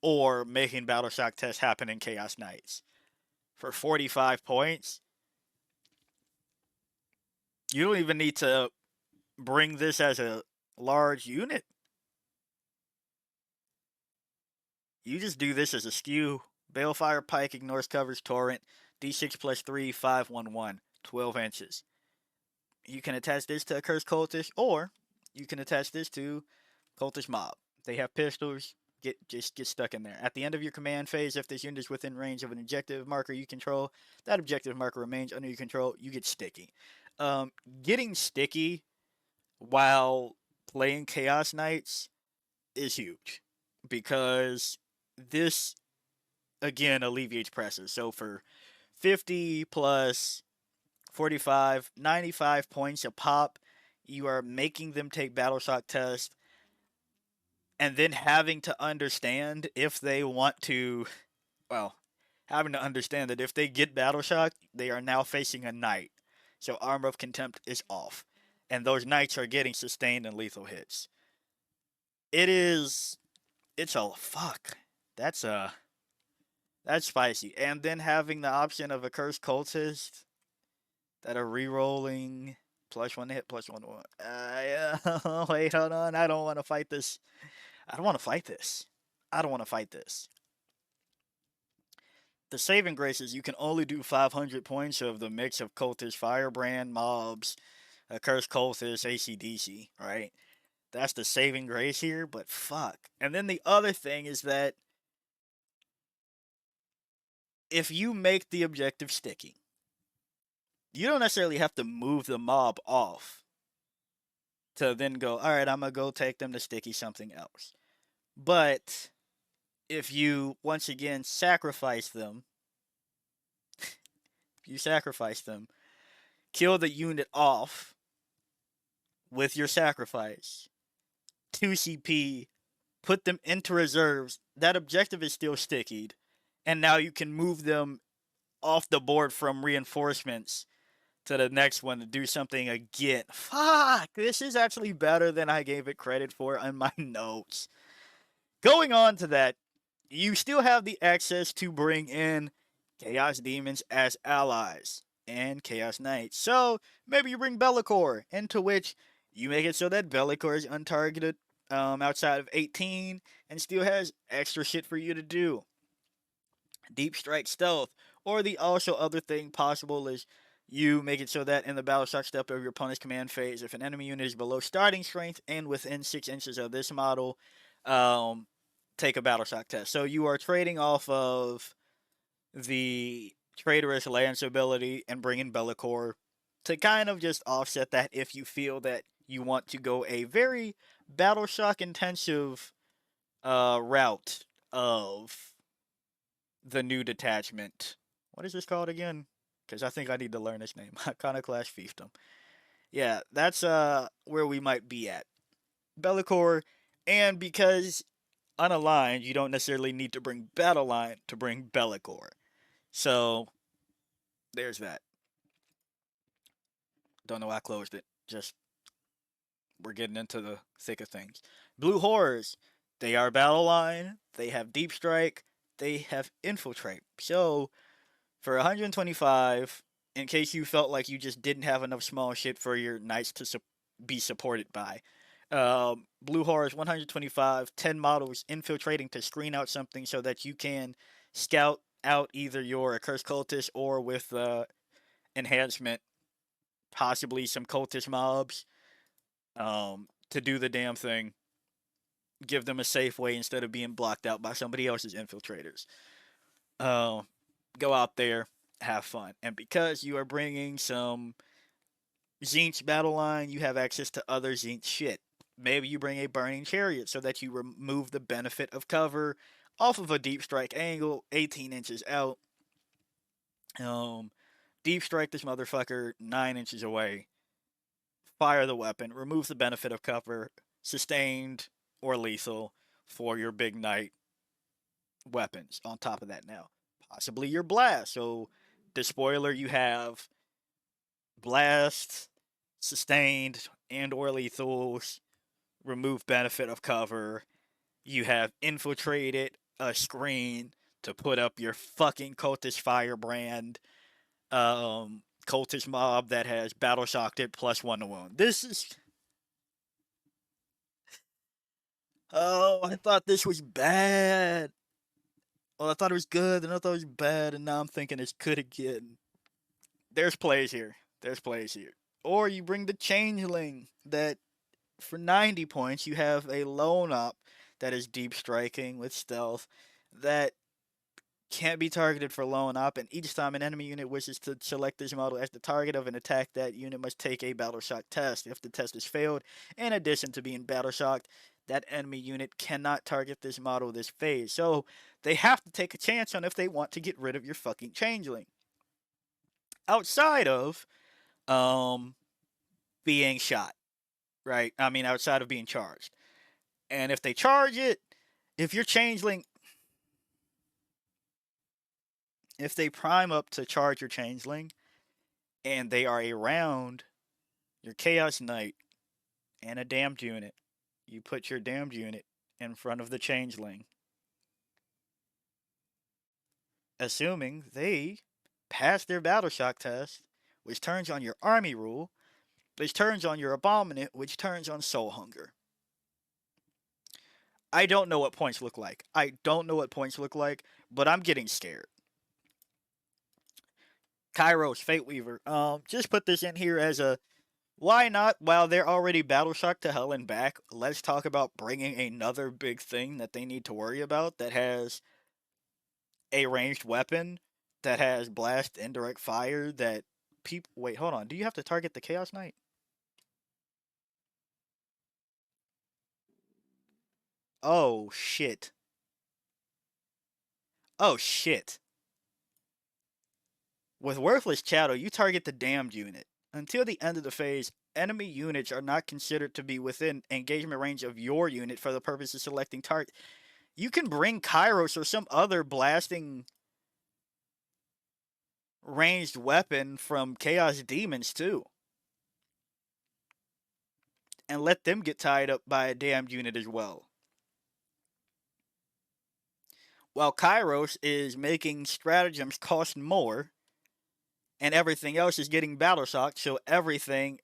or making Battle Shock Test happen in Chaos Knights. For 45 points, you don't even need to bring this as a large unit. You just do this as a skew. Balefire Pike ignores covers torrent. D6 plus 3, 511. 12 inches. You can attach this to a cursed cultist, or you can attach this to cultist mob. They have pistols. Just get stuck in there. At the end of your command phase, if this unit is within range of an objective marker you control, that objective marker remains under your control. You get sticky. Getting sticky while playing Chaos Knights is huge because this again alleviates pressure. So for 50 plus 45, 95 points a pop, you are making them take battle shock test and then having to understand if they want to, well, having to understand that if they get battle shock, they are now facing a knight. So Armor of Contempt is off. And those knights are getting sustained and lethal hits. It's a fuck. That's spicy. And then having the option of a cursed cultist that are re-rolling +1 to hit, +1 to 1. Yeah. Wait, hold on. I don't want to fight this. I don't want to fight this. The saving grace is you can only do 500 points of the mix of cultist, firebrand, mobs, cursed cultist, ACDC, right? That's the saving grace here, but fuck. And then the other thing is that if you make the objective sticky, you don't necessarily have to move the mob off to then go, alright, I'm gonna go take them to sticky something else. But if you, once again, sacrifice them, kill the unit off with your sacrifice, 2 CP, put them into reserves, that objective is still stickied, and now you can move them off the board from reinforcements to the next one to do something again. Fuck, this is actually better than I gave it credit for on my notes. Going on to that, You still have the access to bring in Chaos Demons as allies and Chaos Knights. So maybe you bring Bellicor, into which you make it so that Bellicor is untargeted outside of 18 and still has extra shit for you to do. Deep Strike Stealth, or the also other thing possible is you make it so that in the battle shock step of your opponent's command phase, if an enemy unit is below starting strength and within 6 inches of this model, um, take a battle shock test. So you are trading off of the traitorous Lance ability and bring in Bellicor to kind of just offset that if you feel that you want to go a very battle shock intensive route of the new detachment. What is this called again? Because I think I need to learn this name. Iconoclast Fiefdom. Yeah, that's where we might be at. Bellicor, and because unaligned, you don't necessarily need to bring Battle Line to bring Bellicor. So there's that. Don't know why I closed it. Just we're getting into the thick of things. Blue Horrors, they are battle line. They have deep strike. They have infiltrate. So for 125, in case you felt like you just didn't have enough small shit for your knights to be supported by. Blue Horrors 125, 10 models infiltrating to screen out something so that you can scout out either your accursed cultist or with enhancement, possibly some cultist mobs, to do the damn thing. Give them a safe way instead of being blocked out by somebody else's infiltrators. Uh, Go out there, have fun. And because you are bringing some Zinch battle line, you have access to other Zinch shit. Maybe you bring a Burning Chariot so that you remove the benefit of cover off of a deep strike angle, 18 inches out. Um, Deep strike this motherfucker 9 inches away. Fire the weapon, remove the benefit of cover, sustained or lethal for your big knight weapons. On top of that, now possibly your blast. So the spoiler, you have blast, sustained, and or lethals, remove benefit of cover. You have infiltrated a screen to put up your fucking cultist firebrand, cultist mob that has battle shocked it +1 to wound. This is, oh, I thought this was bad. Well, I thought it was good, and I thought it was bad, and now I'm thinking it's good again. There's plays here. There's plays here. Or you bring the changeling that for 90 points you have a lone op that is deep striking with stealth that can't be targeted for lone op, and each time an enemy unit wishes to select this model as the target of an attack, that unit must take a battle shock test. If the test is failed, in addition to being battle shocked, that enemy unit cannot target this model this phase. So they have to take a chance on if they want to get rid of your fucking changeling. Outside of um being shot, right? I mean, outside of being charged. And if they charge it, if your changeling, if they prime up to charge your changeling and they are around your Chaos Knight and a damned unit, you put your damned unit in front of the changeling, assuming they pass their battle shock test, which turns on your army rule, which turns on your abominant, which turns on soul hunger. I don't know what points look like. I don't know what points look like, but I'm getting scared. Kairos, Fate Weaver. Just put this in here as a why not? While they're already battle shocked to hell and back, let's talk about bringing another big thing that they need to worry about that has a ranged weapon, that has blast, indirect fire, that people. Wait, hold on. Do you have to target the Chaos Knight? Oh shit. Oh shit. With Worthless Shadow, you target the damned unit. Until the end of the phase, enemy units are not considered to be within engagement range of your unit for the purpose of selecting target. You can bring Kairos or some other blasting ranged weapon from Chaos Demons too, and let them get tied up by a damned unit as well. while Kairos is making stratagems cost more, and everything else is getting battle shocked. So everything.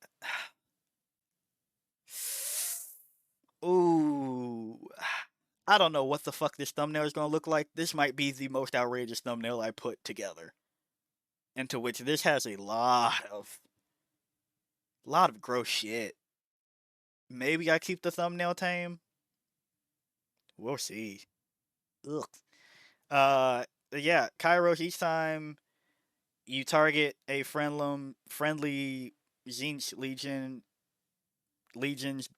Ooh. I don't know what the fuck this thumbnail is gonna look like. This might be the most outrageous thumbnail I put together. Into which this has a lot of gross shit. Maybe I keep the thumbnail tame. We'll see. Ugh. Yeah, Kairos, each time you target a friendly Zinch Legion's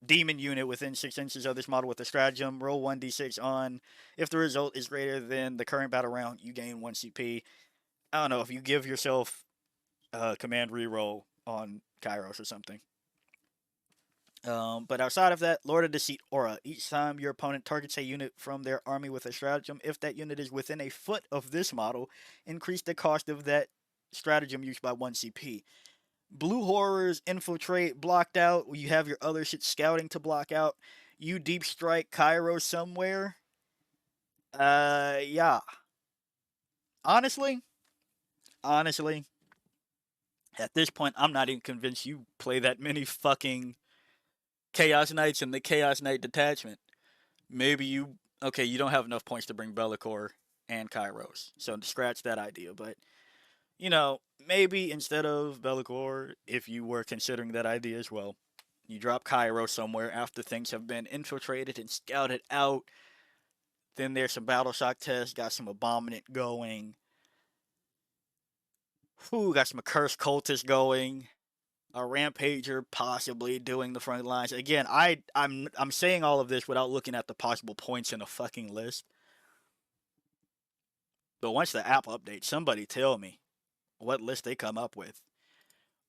demon unit within 6 inches of this model with a stratagem, roll 1d6 on. If the result is greater than the current battle round, you gain 1 CP. I don't know, if you give yourself a command reroll on Kairos or something. But outside of that, Lord of Deceit Aura. Each time your opponent targets a unit from their army with a stratagem, if that unit is within a foot of this model, increase the cost of that stratagem used by 1 CP. Blue Horrors, Infiltrate, blocked out. You have your other shit scouting to block out. You deep strike Cairo somewhere. Yeah. Honestly, honestly, at this point, I'm not even convinced you play that many fucking Chaos Knights in the Chaos Knight detachment. Maybe you, okay, you don't have enough points to bring Bellicor and Kairos, so scratch that idea. But maybe instead of Bellicor, if you were considering that idea as well, you drop Kairos somewhere after things have been infiltrated and scouted out. Then there's some battle shock tests, got some abominant going. Got some accursed cultists going. A rampager possibly doing the front lines. Again, I'm saying all of this without looking at the possible points in a fucking list. But once the app updates, somebody tell me what list they come up with.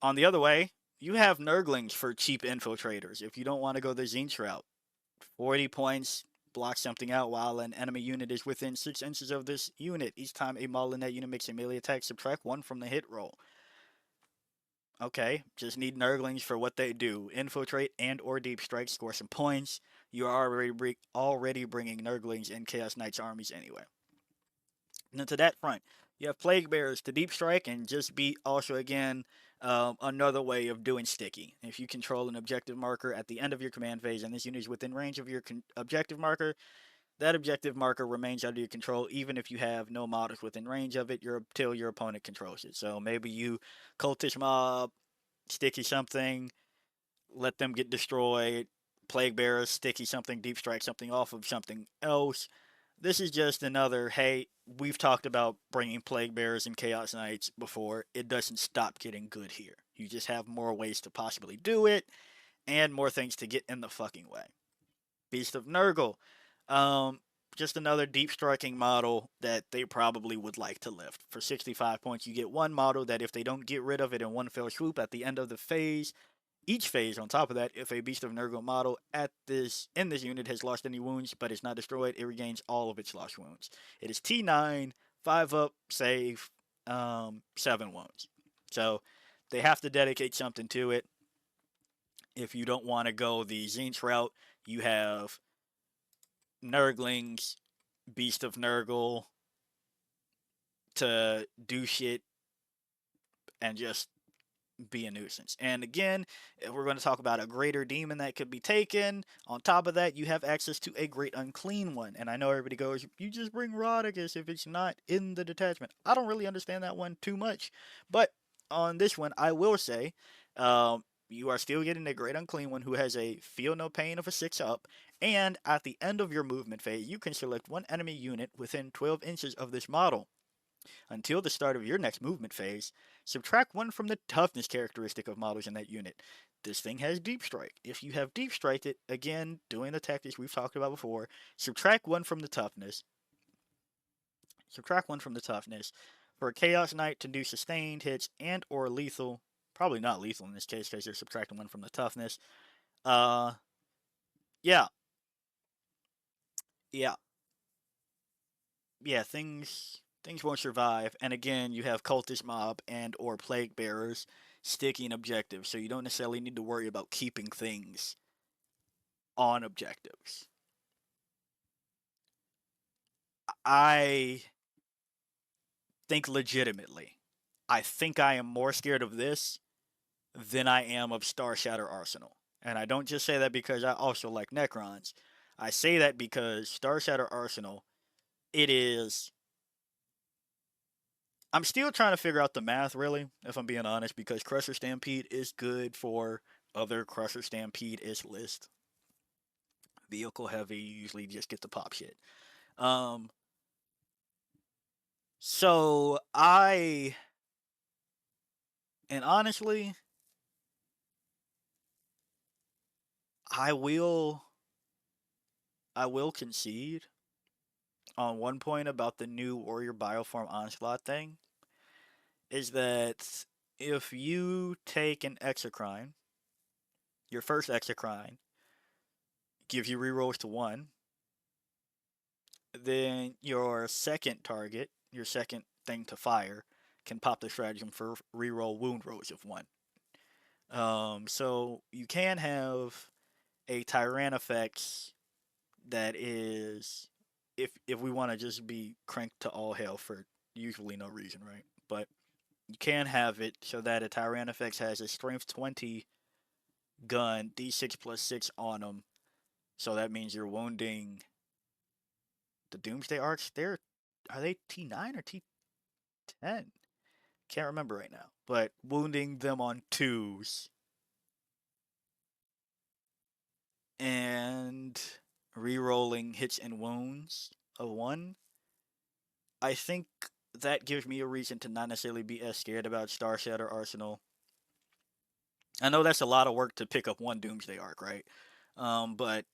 On the other way, you have Nurglings for cheap infiltrators if you don't want to go the Zinch route. 40 points, block something out while an enemy unit is within 6 inches of this unit. Each time a model in that unit makes a melee attack, subtract 1 from the hit roll. Okay, just need Nurglings for what they do. Infiltrate and or deep strike, score some points. You are already bringing Nurglings in Chaos Knights armies anyway. And to that front, you have Plague Bearers to deep strike and just be also again another way of doing sticky. If you control an objective marker at the end of your command phase and this unit is within range of your objective marker, that objective marker remains under your control even if you have no models within range of it till your opponent controls it. So maybe you cultish mob, sticky something, let them get destroyed. Plague Bearers, sticky something, deep strike something off of something else. This is just another, hey, we've talked about bringing Plague Bearers and Chaos Knights before. It doesn't stop getting good here. You just have more ways to possibly do it, and more things to get in the fucking way. Beast of Nurgle. Just another deep striking model that they probably would like to lift. For 65 points, you get one model that if they don't get rid of it in one fell swoop at the end of the phase, each phase, on top of that, if a Beast of Nurgle model in this unit has lost any wounds but is not destroyed, it regains all of its lost wounds. It is T9, 5 up, save, 7 wounds. So they have to dedicate something to it. If you don't want to go the Zinch route, you have Nurglings, Beast of Nurgle to do shit and just be a nuisance. And again, if we're going to talk about a greater demon that could be taken, on top of that, you have access to a great unclean one. And I know everybody goes, you just bring Rodicus if it's not in the detachment. I don't really understand that one too much. But on this one, I will say, you are still getting a great unclean one who has a feel no pain of a 6 up. And at the end of your movement phase, you can select one enemy unit within 12 inches of this model. Until the start of your next movement phase, subtract 1 from the toughness characteristic of models in that unit. This thing has Deep Strike. If you have Deep Striked it, again, doing the tactics we've talked about before, subtract 1 from the toughness. Subtract 1 from the toughness. For a Chaos Knight to do sustained hits and or lethal, probably not lethal in this case because you're subtracting 1 from the toughness. Yeah. Yeah. Yeah, things won't survive. And again, you have cultist mob and or plague bearers sticking objectives, so you don't necessarily need to worry about keeping things on objectives. I think legitimately, I think I am more scared of this than I am of Star Shatter Arsenal. And I don't just say that because I also like Necrons. I say that because Star Shatter Arsenal, it is. I'm still trying to figure out the math, really, if I'm being honest, because Crusher Stampede is good for other Crusher Stampede ish list. Vehicle heavy, usually just get the pop shit. Um, so and honestly, I will, I will concede on one point about the new Warrior Bioform Onslaught thing is that if you take an Exocrine, your first Exocrine gives you rerolls to 1, then your second target, your second thing to fire, can pop the stratagem for reroll wound rolls of 1. So you can have a Tyrannofex that is, if we want to just be cranked to all hell for usually no reason, right? But you can have it so that a Tyrannofex has a strength 20 gun, d6 plus 6 on them. So that means you're wounding the Doomsday Arcs. Are they T9 or T10? Can't remember right now. But wounding them on 2s and re-rolling hits and wounds of 1. I think that gives me a reason to not necessarily be as scared about Star Shatter Arsenal. I know that's a lot of work to pick up one Doomsday Arc, right? But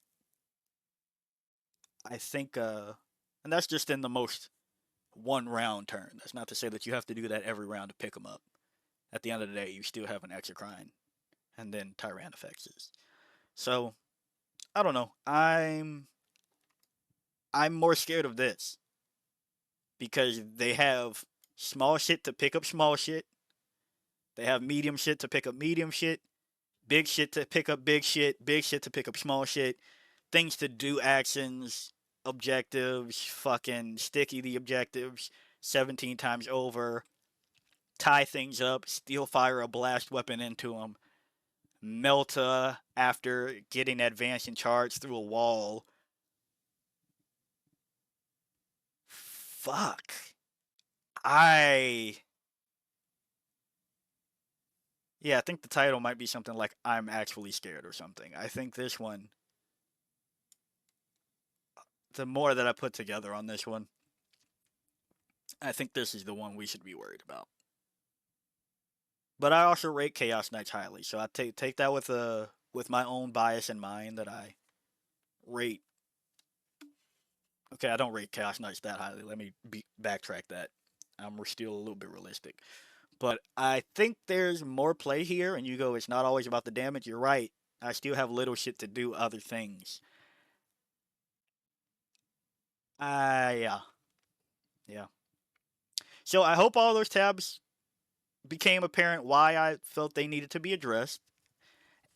I think, and that's just in the most one round turn. That's not to say that you have to do that every round to pick them up. At the end of the day, you still have an Exocrine and then Tyrannofexes. So I don't know. I'm more scared of this because they have small shit to pick up small shit. They have medium shit to pick up medium shit, big shit to pick up big shit to pick up small shit, things to do actions, objectives, fucking sticky the objectives 17 times over, tie things up, steel fire a blast weapon into them, Melta after getting advanced and charged through a wall. Fuck. I Yeah, I think the title might be something like I'm actually scared or something. I think this one, the more that I put together on this one, I think this is the one we should be worried about. But I also rate Chaos Knights highly, so I take that with my own bias in mind that I rate. Okay, I don't rate Chaos Knights that highly. Let me backtrack that. We're still a little bit realistic, but I think there's more play here. And you go, it's not always about the damage. You're right. I still have little shit to do other things. Yeah, yeah. So I hope all those tabs became apparent why I felt they needed to be addressed.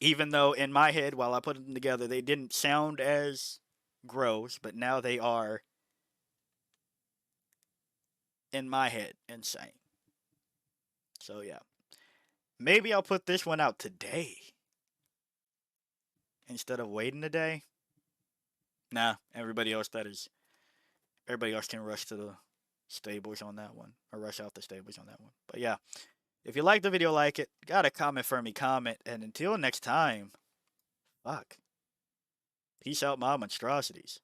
Even though in my head, while I put them together, they didn't sound as gross, but now they are in my head insane. So yeah, maybe I'll put this one out today instead of waiting a day. Nah, everybody else can rush to the stables on that one or rush out the stables on that one. But yeah, if you like the video, like it. Got a comment for me, comment, and until next time, fuck. Peace out, my monstrosities.